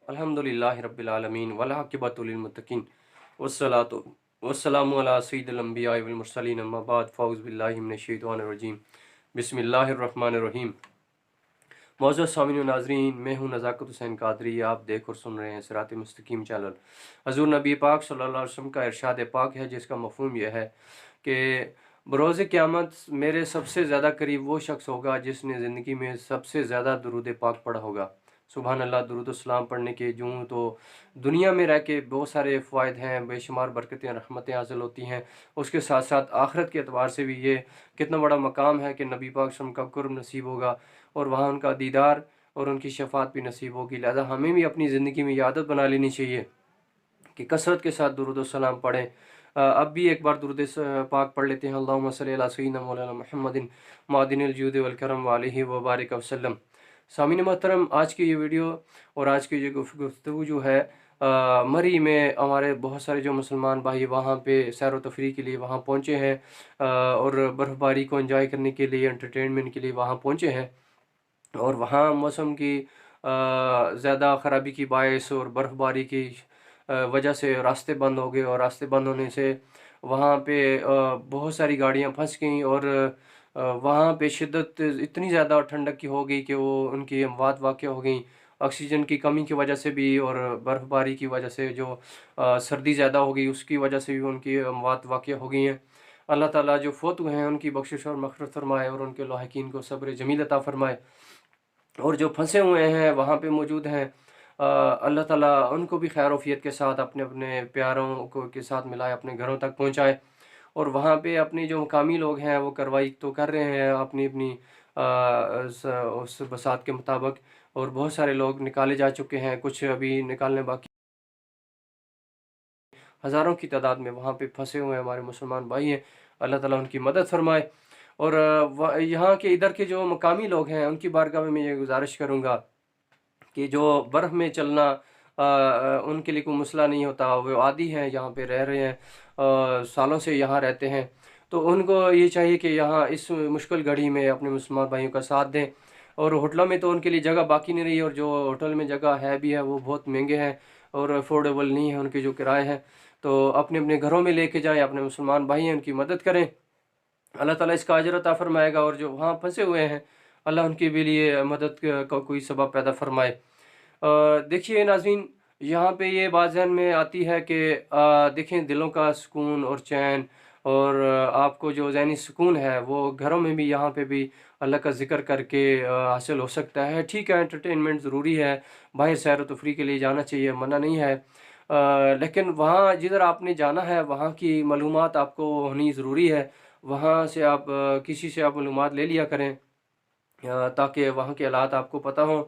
अल्हम्दुलिल्लाहि रब्बिल आलमीन वल आक़िबतु लिल मुत्तक़ीन वस्सलातु वस्सलामु अला सय्यिदिल अंबिया'i वल मुरसलीन अम्मा बाद फ़ऊज़ु बिल्लाहि मिनश शैतानिर रजीम बिस्मिल्लाहिर रहमानिर रहीम। मौजूद सामीन व नाज़रीन, मैं हूँ नज़ाकत हुसैन कादरी। आप देख और सुन रहे हैं सिरात मुस्तकीम चैनल। हज़ूर नबी पाक सल्लल्लाहु अलैहि वसल्लम का इरशाद पाक है जिसका मफ़हूम यह है कि बरोज़ क़यामत मेरे सबसे ज़्यादा करीब वो शख्स होगा जिसने ज़िंदगी में सबसे ज़्यादा दुरूद पाक पढ़ा होगा। सुबहान अल्लाह। दुरूद सलाम पढ़ने के यूँ तो दुनिया में रह के बहुत सारे फ़वाइद हैं, बेशुमार बरकतें रहमतें हासिल होती हैं। उसके साथ साथ आखिरत के एतबार से भी ये कितना बड़ा मकाम है कि नबी पाक सल्लल्लाहु अलैहि वसल्लम का कुर्ब नसीब होगा और वहाँ उनका दीदार और उनकी शफ़ाअत भी नसीब होगी। लिहाजा हमें भी अपनी ज़िंदगी में ये आदत बना लेनी चाहिए कि कसरत के साथ दुरूद सलाम पढ़ें। अब भी एक बार दुरूद पाक पढ़ लेते हैं। अल्लाहुम्मा सल्लि अला सय्यिदिना मौलाना मुहम्मदिन मादिनिल जूदि वल करम व आलिहि व बारिक वसल्लम। सामीन मोहतरम, आज की ये वीडियो और आज की ये गुफ्तगू जो है मरी में हमारे बहुत सारे जो मुसलमान भाई वहाँ पे सैर व तफरीह के लिए वहाँ पहुँचे हैं और बर्फ़बारी को एंजॉय करने के लिए, एंटरटेनमेंट के लिए वहाँ पहुँचे हैं। और वहाँ मौसम की ज़्यादा ख़राबी की बायस और बर्फ़बारी की वजह से रास्ते बंद हो गए और रास्ते बंद होने से वहाँ पे बहुत सारी गाड़ियाँ फंस गईं और वहाँ पे शिद्दत इतनी ज़्यादा ठंडक की हो गई कि वो उनकी अमवात वाक़या हो गई। ऑक्सीजन की कमी की वजह से भी और बर्फ़बारी की वजह से जो सर्दी ज़्यादा हो गई उसकी वजह से भी उनकी अमवात वाक़या हो गई हैं। अल्लाह ताला जो फ़ौत हुए हैं उनकी बख्शिश और मग़फ़िरत फ़रमाए और उनके लाहिकीन को सब्र जमील अता फ़रमाए। और जो फंसे हुए हैं वहाँ पे मौजूद हैं, अल्लाह ताला उनको भी खैर वफ़ियत के साथ अपने अपने प्यारों को के साथ मिलाए, अपने घरों तक पहुँचाए। और वहाँ पे अपने जो मकामी लोग हैं वो कार्रवाई तो कर रहे हैं अपनी अपनी उस बसात के मुताबिक। और बहुत सारे लोग निकाले जा चुके हैं, कुछ अभी निकालने बाकी। हज़ारों की तादाद में वहाँ पे फंसे हुए हमारे मुसलमान भाई हैं। अल्लाह ताला उनकी मदद फरमाए। और यहाँ के इधर के जो मकामी लोग हैं उनकी बारगाह में मैं ये गुजारिश करूँगा कि जो बर्फ़ में चलना उनके लिए कोई मसला नहीं होता। वो आदी हैं, यहाँ पे रह रहे हैं, सालों से यहाँ रहते हैं। तो उनको ये चाहिए कि यहाँ इस मुश्किल घड़ी में अपने मुसलमान भाइयों का साथ दें। और होटलों में तो उनके लिए जगह बाकी नहीं रही और जो होटल में जगह है भी है वो बहुत महंगे हैं और अफोर्डेबल नहीं है उनके जो किराए हैं। तो अपने अपने घरों में लेके जाएँ, अपने मुसलमान भाई हैं उनकी मदद करें। अल्लाह ताला इसका अजर अता फ़रमाएगा। और जो वहाँ फंसे हुए हैं अल्लाह उनके भी लिए मदद का कोई सबब पैदा फ़रमाए। देखिए नाज़रीन, यहाँ पे ये बात ज़हन में आती है कि देखें दिलों का सुकून और चैन और आपको जो ज़हनी सुकून है वो घरों में भी यहाँ पे भी अल्लाह का ज़िक्र करके हासिल हो सकता है। ठीक है, एंटरटेनमेंट ज़रूरी है, बाहर सैर व तफरीह के लिए जाना चाहिए, मना नहीं है। लेकिन वहाँ जिधर आपने जाना है वहाँ की मालूमात आपको होनी ज़रूरी है। वहाँ से आप किसी से आप मालूमात ले लिया करें ताकि वहाँ के हालात आपको पता हों,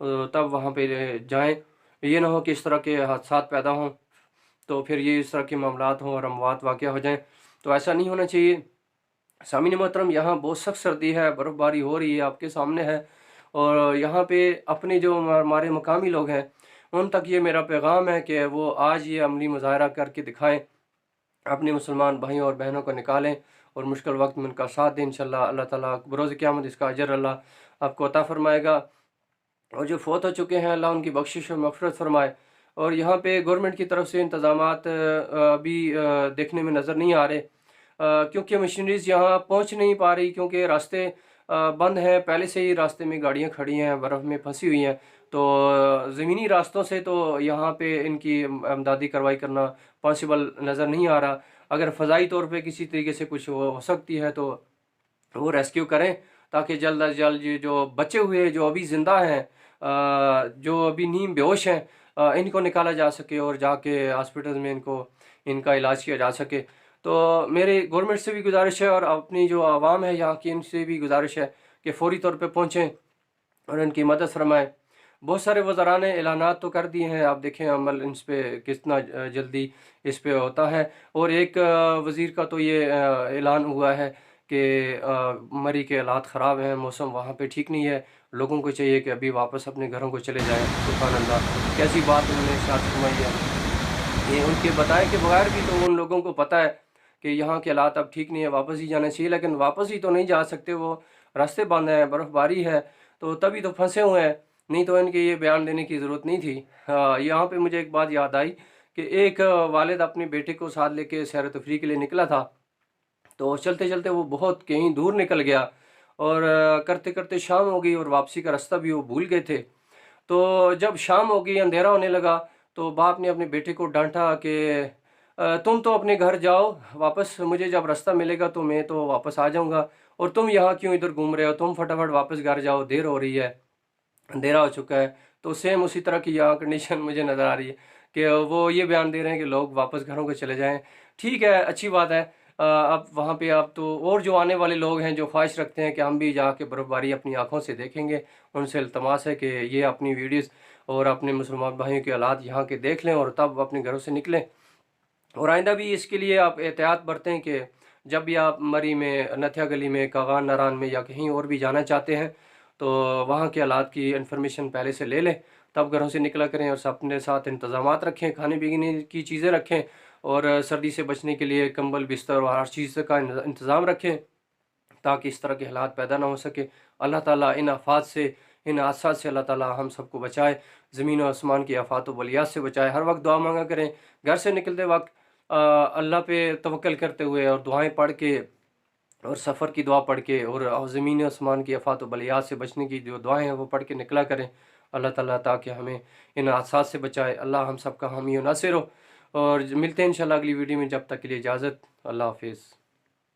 तब वहाँ पे जाएँ। ये ना हो कि इस तरह के हादसात पैदा हों तो फिर ये इस तरह के मामलात हों और अमवात वाक़या हो जाएँ, तो ऐसा नहीं होना चाहिए। सामीन मोहतरम, यहाँ बहुत सख्त सर्दी है, बर्फ़बारी हो रही है, आपके सामने है। और यहाँ पे अपने जो हमारे मकामी लोग हैं उन तक ये मेरा पैगाम है कि वो आज ये अमली मुज़ाहरा करके दिखाएँ, अपने मुसलमान भाइयों और बहनों को निकालें और मुश्किल वक्त में उनका साथ दें। इंशाअल्लाह अल्लाह ताला बरोज़ क़यामत इसका अजर अल्लाह आपको अता फ़रमाएगा। और जो फ़ौत हो चुके हैं अल्लाह उनकी बख्शिश और मग़फ़िरत फ़रमाए। और यहाँ पे गवर्नमेंट की तरफ से इंतज़ामात अभी देखने में नज़र नहीं आ रहे, क्योंकि मशीनरीज़ यहाँ पहुँच नहीं पा रही, क्योंकि रास्ते बंद हैं। पहले से ही रास्ते में गाड़ियाँ खड़ी हैं, बर्फ़ में फंसी हुई हैं। तो ज़मीनी रास्तों से तो यहाँ पे इनकी इमदादी कार्रवाई करना पॉसिबल नज़र नहीं आ रहा। अगर फ़ज़ाई तौर पे किसी तरीके से कुछ हो सकती है तो वो रेस्क्यू करें, ताकि जल्द अज जल्द ये जो बचे हुए जो अभी ज़िंदा हैं, जो अभी नीम बेहोश हैं, इनको निकाला जा सके और जाके हॉस्पिटल में इनका इलाज किया जा सके। तो मेरी गवर्नमेंट से भी गुजारिश है और अपनी जो आवाम है यहाँ की इनसे भी गुजारिश है कि फ़ौरी तौर पे पहुँचें और इनकी मदद फरमाएँ। बहुत सारे वज़रा ने ऐलानात तो कर दिए हैं, आप देखें अमल इस पे कितना जल्दी इस पे होता है। और एक वज़ीर का तो ये ऐलान हुआ है कि मरी के हालात ख़राब हैं, मौसम वहाँ पे ठीक नहीं है, लोगों को चाहिए कि अभी वापस अपने घरों को चले जाएँ। सुभान अल्लाह! कैसी बात उन्होंने इरशाद फरमाई है। ये उनके बताए के बगैर भी तो उन लोगों को पता है कि यहाँ के हालात अब ठीक नहीं है, वापस ही जाना चाहिए, लेकिन वापस ही तो नहीं जा सकते, वो रास्ते बंद हैं, बर्फ़बारी है, तो तभी तो फंसे हुए हैं। नहीं तो इनके ये बयान देने की ज़रूरत नहीं थी। यहाँ पे मुझे एक बात याद आई कि एक वालिद अपने बेटे को साथ लेके सैर तफरीह के लिए निकला था। तो चलते चलते वो बहुत कहीं दूर निकल गया और करते करते शाम हो गई और वापसी का रास्ता भी वो भूल गए थे। तो जब शाम हो गई, अंधेरा होने लगा, तो बाप ने अपने बेटे को डांटा कि तुम तो अपने घर जाओ वापस, मुझे जब रास्ता मिलेगा तो मैं तो वापस आ जाऊंगा, और तुम यहाँ क्यों इधर घूम रहे हो, तुम फटाफट वापस घर जाओ, देर हो रही है, अंधेरा हो चुका है। तो सेम उसी तरह की यहाँ कंडीशन मुझे नज़र आ रही है कि वो ये बयान दे रहे हैं कि लोग वापस घरों को चले जाएं। ठीक है, अच्छी बात है। अब वहाँ पे अब तो और जो आने वाले लोग हैं जो ख्वाहिश रखते हैं कि हम भी जाके बर्फ़बारी अपनी आंखों से देखेंगे, उनसे इल्तमास है कि ये अपनी वीडियोस और अपने मुसलमान भाइयों के हालात यहाँ के देख लें और तब अपने घरों से निकलें। और आइंदा भी इसके लिए आप एहतियात बरतें कि जब भी आप मरी में, नथिया गली में, कागान नारान में या कहीं और भी जाना चाहते हैं तो वहाँ के हालात की इन्फॉर्मेशन पहले से ले लें, तब घरों से निकला करें और अपने साथ इंतज़ामात रखें, खाने पीने की चीज़ें रखें, और सर्दी से बचने के लिए कंबल बिस्तर और हर चीज़ का इंतज़ाम रखें ताकि इस तरह के हालात पैदा ना हो सके। अल्लाह ताला इन आफात से, इन हादसात से अल्लाह ताला हम सबको बचाए, ज़मीन और आसमान की आफात व बलियात से बचाए। हर वक्त दुआ मांगा करें, घर से निकलते वक्त अल्लाह पे तवक्ल करते हुए और दुआएं पढ़ के और सफ़र की दुआ पढ़ के और ज़मीन आसमान की आफात व बलियात से बचने की जो दुआएं हैं वो पढ़ के निकला करें। अल्लाह ताला ताकि हमें इन हादसात से बचाए। अल्लाह हम सबका हामी व नासिर हो। और मिलते हैं इंशाल्लाह अगली वीडियो में, जब तक के लिए इजाज़त। अल्लाह हाफिज़।